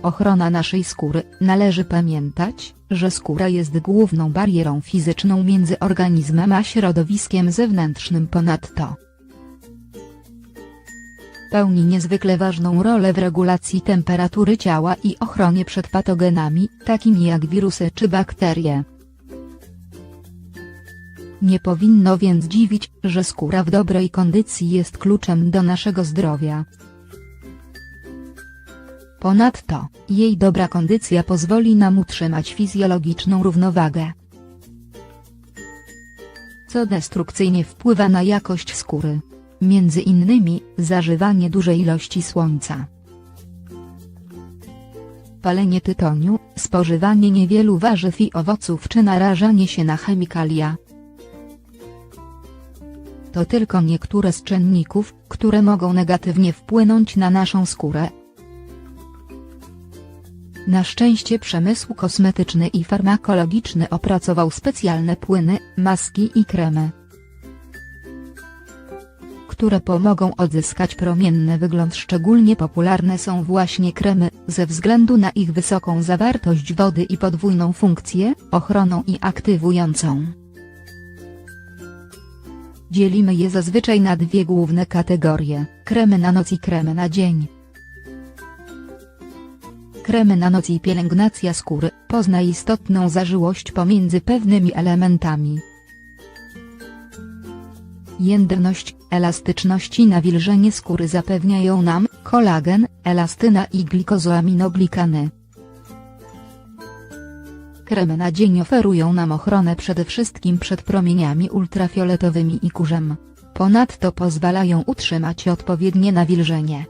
Ochrona naszej skóry. Należy pamiętać, że skóra jest główną barierą fizyczną między organizmem a środowiskiem zewnętrznym. Ponadto pełni niezwykle ważną rolę w regulacji temperatury ciała i ochronie przed patogenami, takimi jak wirusy czy bakterie. Nie powinno więc dziwić, że skóra w dobrej kondycji jest kluczem do naszego zdrowia. Ponadto, jej dobra kondycja pozwoli nam utrzymać fizjologiczną równowagę, co destrukcyjnie wpływa na jakość skóry. Między innymi, zażywanie dużej ilości słońca, palenie tytoniu, spożywanie niewielu warzyw i owoców czy narażanie się na chemikalia. To tylko niektóre z czynników, które mogą negatywnie wpłynąć na naszą skórę. Na szczęście przemysł kosmetyczny i farmakologiczny opracował specjalne płyny, maski i kremy, które pomogą odzyskać promienny wygląd. Szczególnie popularne są właśnie kremy, ze względu na ich wysoką zawartość wody i podwójną funkcję, ochronną i aktywującą. Dzielimy je zazwyczaj na dwie główne kategorie: kremy na noc i kremy na dzień. Kremy na noc i pielęgnacja skóry. Poznaj istotną zażyłość pomiędzy pewnymi elementami. Jędrność, elastyczność i nawilżenie skóry zapewniają nam kolagen, elastyna i glikozoaminoglikany. Kremy na dzień oferują nam ochronę przede wszystkim przed promieniami ultrafioletowymi i kurzem. Ponadto pozwalają utrzymać odpowiednie nawilżenie.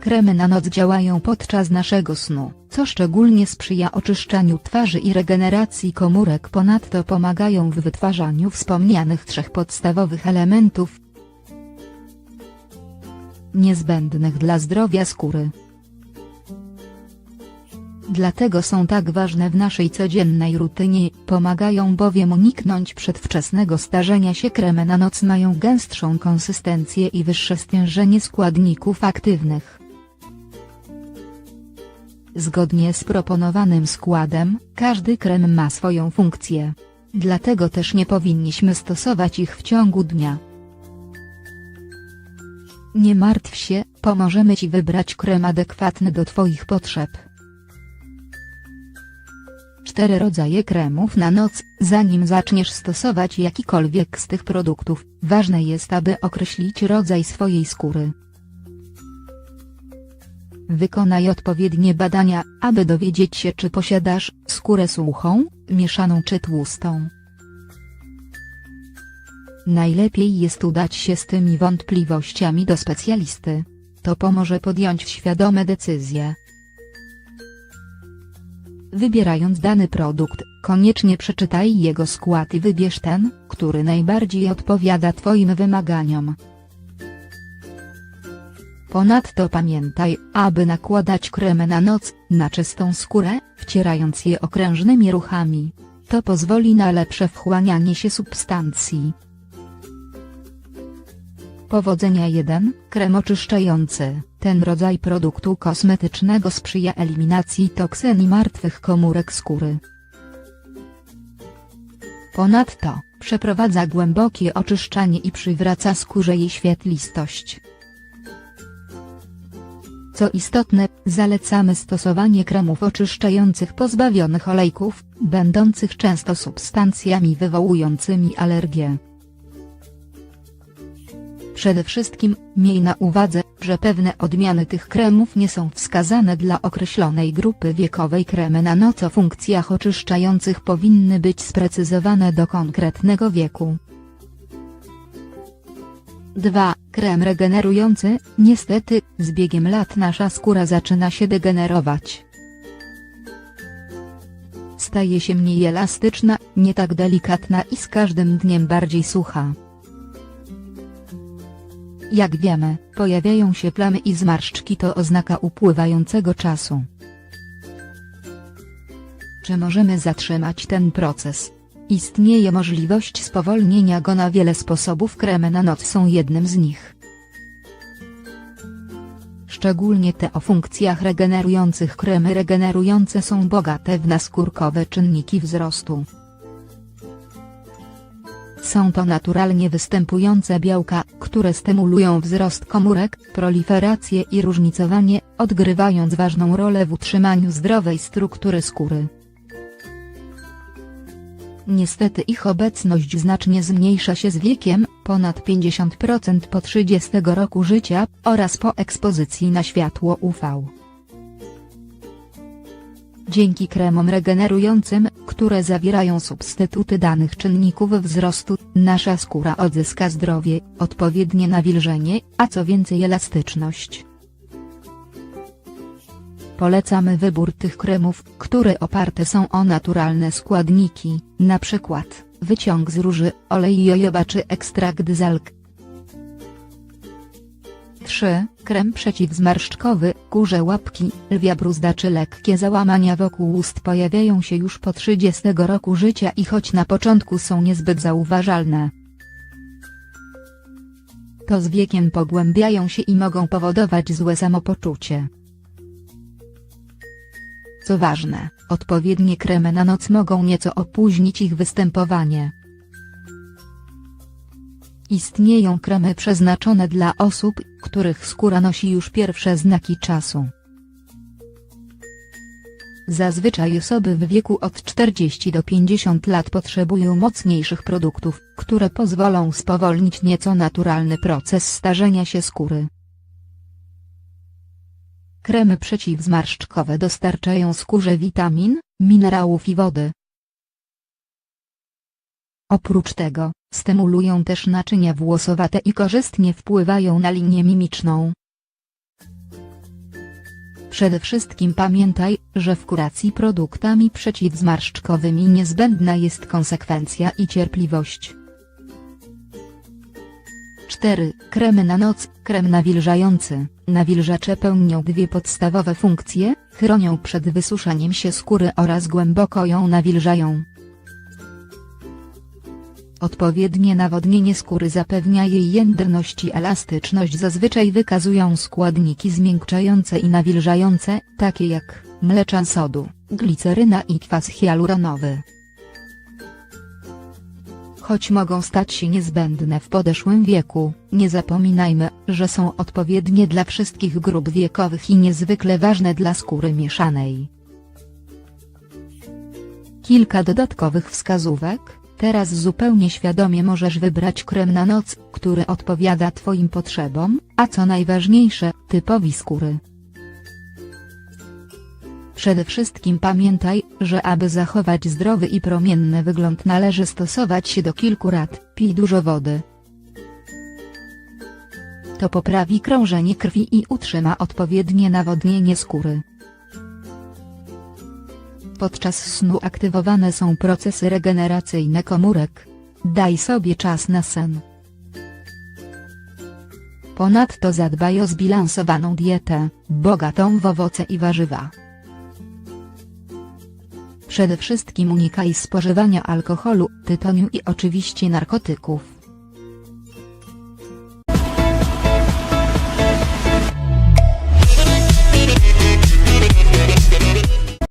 Kremy na noc działają podczas naszego snu, co szczególnie sprzyja oczyszczaniu twarzy i regeneracji komórek. Ponadto pomagają w wytwarzaniu wspomnianych trzech podstawowych elementów niezbędnych dla zdrowia skóry. Dlatego są tak ważne w naszej codziennej rutynie, pomagają bowiem uniknąć przedwczesnego starzenia się. Kremy na noc mają gęstszą konsystencję i wyższe stężenie składników aktywnych. Zgodnie z proponowanym składem, każdy krem ma swoją funkcję. Dlatego też nie powinniśmy stosować ich w ciągu dnia. Nie martw się, pomożemy Ci wybrać krem adekwatny do Twoich potrzeb. 4 rodzaje kremów na noc. Zanim zaczniesz stosować jakikolwiek z tych produktów, ważne jest, aby określić rodzaj swojej skóry. Wykonaj odpowiednie badania, aby dowiedzieć się, czy posiadasz skórę suchą, mieszaną czy tłustą. Najlepiej jest udać się z tymi wątpliwościami do specjalisty. To pomoże podjąć świadome decyzje. Wybierając dany produkt, koniecznie przeczytaj jego skład i wybierz ten, który najbardziej odpowiada Twoim wymaganiom. Ponadto pamiętaj, aby nakładać kremy na noc, na czystą skórę, wcierając je okrężnymi ruchami. To pozwoli na lepsze wchłanianie się substancji. Powodzenia. 1. Krem oczyszczający. Ten rodzaj produktu kosmetycznego sprzyja eliminacji toksyn i martwych komórek skóry. Ponadto, przeprowadza głębokie oczyszczanie i przywraca skórze jej świetlistość. Co istotne, zalecamy stosowanie kremów oczyszczających pozbawionych olejków, będących często substancjami wywołującymi alergię. Przede wszystkim, miej na uwadze, że pewne odmiany tych kremów nie są wskazane dla określonej grupy wiekowej. Kremy na noc o funkcjach oczyszczających powinny być sprecyzowane do konkretnego wieku. 2. Krem regenerujący. Niestety, z biegiem lat nasza skóra zaczyna się degenerować. Staje się mniej elastyczna, nie tak delikatna i z każdym dniem bardziej sucha. Jak wiemy, pojawiają się plamy i zmarszczki, to oznaka upływającego czasu. Czy możemy zatrzymać ten proces? Istnieje możliwość spowolnienia go na wiele sposobów. Kremy na noc są jednym z nich. Szczególnie te o funkcjach regenerujących. Kremy regenerujące są bogate w naskórkowe czynniki wzrostu. Są to naturalnie występujące białka, które stymulują wzrost komórek, proliferację i różnicowanie, odgrywając ważną rolę w utrzymaniu zdrowej struktury skóry. Niestety ich obecność znacznie zmniejsza się z wiekiem, ponad 50% po 30 roku życia, oraz po ekspozycji na światło UV. Dzięki kremom regenerującym, które zawierają substytuty danych czynników wzrostu, nasza skóra odzyska zdrowie, odpowiednie nawilżenie, a co więcej elastyczność. Polecamy wybór tych kremów, które oparte są o naturalne składniki, np. wyciąg z róży, olej jojoba czy ekstrakt z alg. 3. Krem przeciwzmarszczkowy. Kurze łapki, lwia bruzda czy lekkie załamania wokół ust pojawiają się już po 30 roku życia i choć na początku są niezbyt zauważalne, to z wiekiem pogłębiają się i mogą powodować złe samopoczucie. Co ważne, odpowiednie kremy na noc mogą nieco opóźnić ich występowanie. Istnieją kremy przeznaczone dla osób, których skóra nosi już pierwsze znaki czasu. Zazwyczaj osoby w wieku od 40 do 50 lat potrzebują mocniejszych produktów, które pozwolą spowolnić nieco naturalny proces starzenia się skóry. Kremy przeciwzmarszczkowe dostarczają skórze witamin, minerałów i wody. Oprócz tego, stymulują też naczynia włosowate i korzystnie wpływają na linię mimiczną. Przede wszystkim pamiętaj, że w kuracji produktami przeciwzmarszczkowymi niezbędna jest konsekwencja i cierpliwość. 4. Kremy na noc. Krem nawilżający. Nawilżacze pełnią dwie podstawowe funkcje: chronią przed wysuszaniem się skóry oraz głęboko ją nawilżają. Odpowiednie nawodnienie skóry zapewnia jej jędrność i elastyczność. Zazwyczaj wykazują składniki zmiękczające i nawilżające, takie jak mleczan sodu, gliceryna i kwas hialuronowy. Choć mogą stać się niezbędne w podeszłym wieku, nie zapominajmy, że są odpowiednie dla wszystkich grup wiekowych i niezwykle ważne dla skóry mieszanej. Kilka dodatkowych wskazówek. Teraz zupełnie świadomie możesz wybrać krem na noc, który odpowiada Twoim potrzebom, a co najważniejsze, typowi skóry. Przede wszystkim pamiętaj, że aby zachować zdrowy i promienny wygląd należy stosować się do kilku rad. Pij dużo wody. To poprawi krążenie krwi i utrzyma odpowiednie nawodnienie skóry. Podczas snu aktywowane są procesy regeneracyjne komórek. Daj sobie czas na sen. Ponadto zadbaj o zbilansowaną dietę, bogatą w owoce i warzywa. Przede wszystkim unikaj spożywania alkoholu, tytoniu i oczywiście narkotyków.